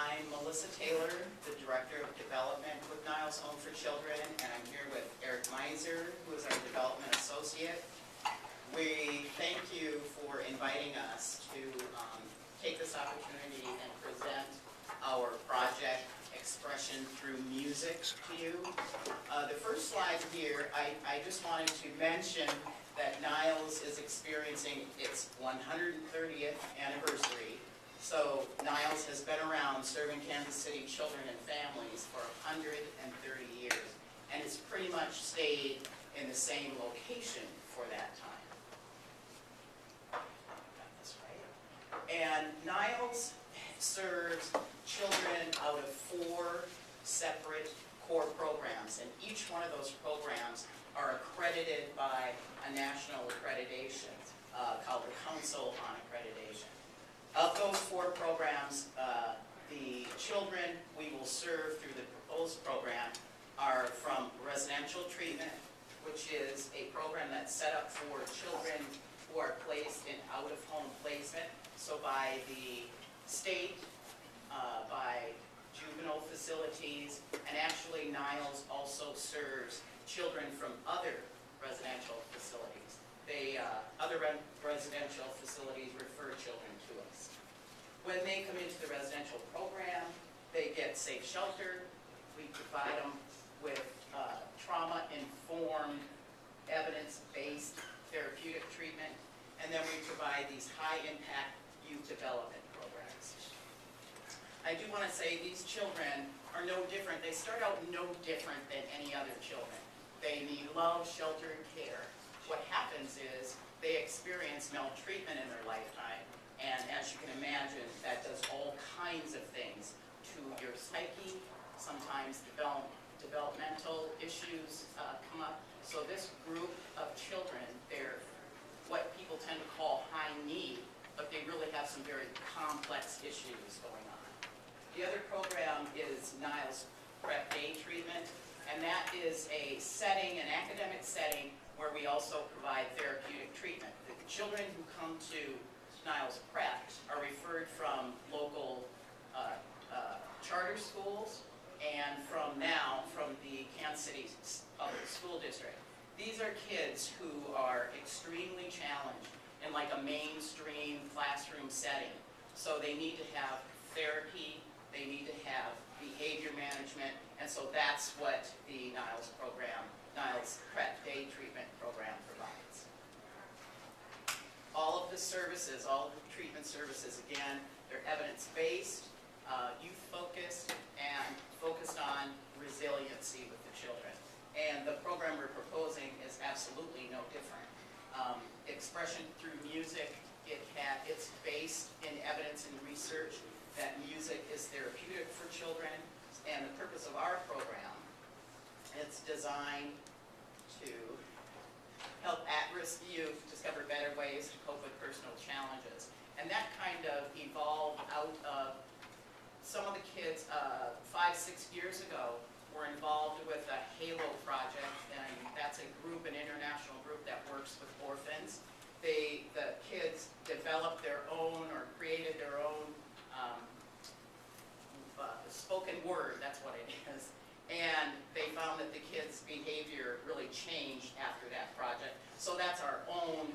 I'm Melissa Taylor, the Director of Development with Niles Home for Children, and I'm here with Eric Meiser, who is our Development Associate. We thank you for inviting us to take this opportunity and present our project, Expression Through Music, to you. The first slide here, I just wanted to mention that Niles is experiencing its 130th anniversary. So Niles has been around serving Kansas City children and families for 130 years, and it's pretty much stayed in the same location for that time. Got this right. And Niles serves children out of 4 separate core programs, and each one of those programs are accredited by a national accreditation called the Council on Accreditation. Of those 4 programs, the children we will serve through the proposed program are from residential treatment, which is a program that's set up for children who are placed in out-of-home placement, so by the state, by juvenile facilities, and actually Niles also serves children from other residential facilities. Other residential facilities refer children to us. When they come into the residential program, they get safe shelter. We provide them with trauma-informed, evidence-based therapeutic treatment, and then we provide these high-impact youth development programs. I do want to say these children are no different. They start out no different than any other children. They need love, shelter, and care. What happens is they experience maltreatment in their lifetime, and as you can imagine, that does all kinds of things to your psyche. Sometimes developmental issues come up. So this group of children, they're what people tend to call high need, but they really have some very complex issues going on. The other program is Niles Prep Day Treatment, and that is a setting, an academic setting, where we also provide therapeutic treatment. The children who come to Niles Prep are referred from local charter schools and from the Kansas City Public School District. These are kids who are extremely challenged in like a mainstream classroom setting. So they need to have therapy, they need to have behavior management, and so that's what the Niles program, Niles Prep Day Treatment Program provides. All of the services, all of the treatment services, again, they're evidence-based, youth-focused, and focused on resiliency with the children. And the program we're proposing is absolutely no different. Expression through music, it's based in evidence and research that music is therapeutic for children, and the purpose of our program, it's designed to help at-risk youth discover better ways to cope with personal challenges. And that kind of evolved out of some of the kids 5-6 years ago were involved with a HALO project, and that's a group, an international group that works with orphans. The kids developed their own or created their own spoken word, that's what it is. And they found that the kids' behavior really changed after that project. So that's our own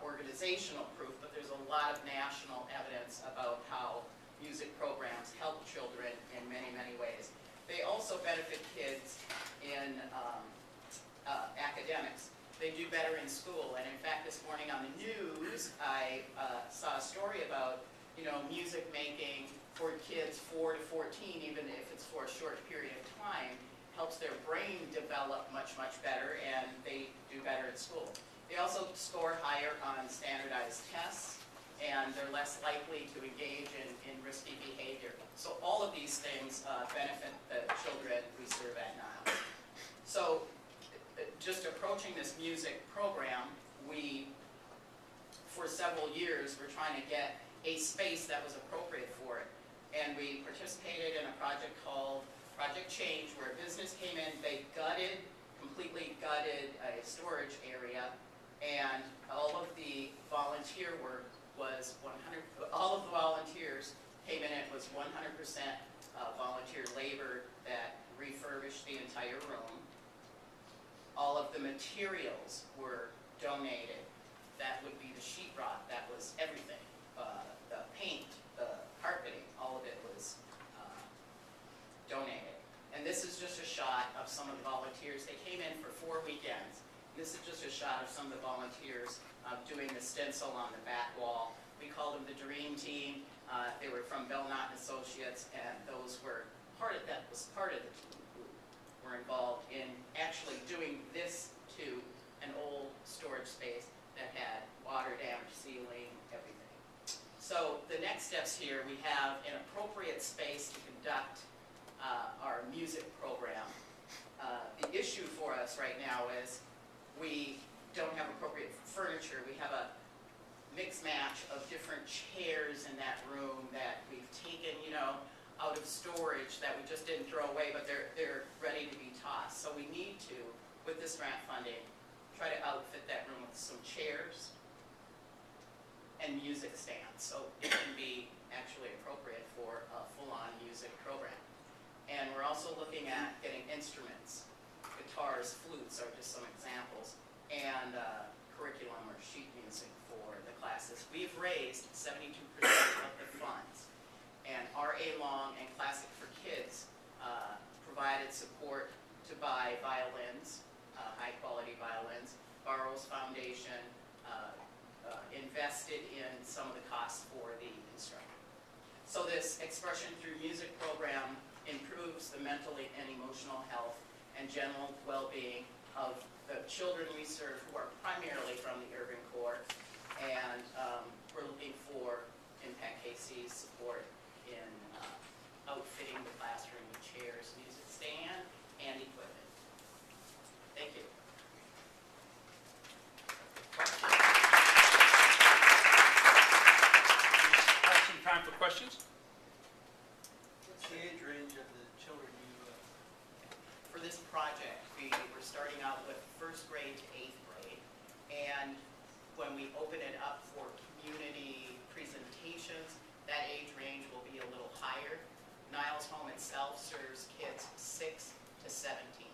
organizational proof, but there's a lot of national evidence about how music programs help children in many, many ways. They also benefit kids in academics. They do better in school, and in fact this morning on the news I saw a story about music making for kids 4 to 14, even if it's for a short period of time, helps their brain develop much, much better, and they do better at school. They also score higher on standardized tests, and they're less likely to engage in risky behavior. So all of these things benefit the children we serve at Niles. So just approaching this music program, for several years, we're trying to get a space that was appropriate for it. And we participated in a project called Project Change, where a business came in, they completely gutted a storage area, and all of the volunteer work was all of the volunteers came in, it was 100% volunteer labor that refurbished the entire room. All of the materials were donated. That would be the sheetrock, that was everything. The paint, the carpeting, all of it was donated. And this is just a shot of some of the volunteers. They came in for 4 weekends. This is just a shot of some of the volunteers doing the stencil on the back wall. We called them the Dream Team. They were from Belknap and Associates, and those were that was part of the team who were involved in actually doing this to an old storage space that had water damage, ceiling, everything. So the next steps here, we have an appropriate space to conduct our music program. The issue for us right now is we don't have appropriate furniture. We have a mix match of different chairs in that room that we've taken, out of storage that we just didn't throw away, but they're ready to be tossed. So we need to, with this grant funding, try to outfit that room with some chairs and music stands, so it can be actually appropriate for a full-on music program. And we're also looking at getting instruments. Guitars, flutes are just some examples, and curriculum or sheet music for the classes. We've raised 72% of the funds, and R.A. Long and Classic for Kids provided support to buy violins, high-quality violins. Barrows Foundation invested in some of the costs for the instructor. So this Expression Through Music program improves the mental and emotional health and general well-being of the children we serve, who are primarily from the urban core, and we're looking for Impact KC's support in outfitting the classroom with chairs, music stand, and equipment. Thank you. Have some time for questions. What's the age range of the children you For this project, we're starting out with 1st grade to 8th grade, and when we open it up for community presentations, that age range will be a little higher. Niles Home itself serves kids 6 to 17.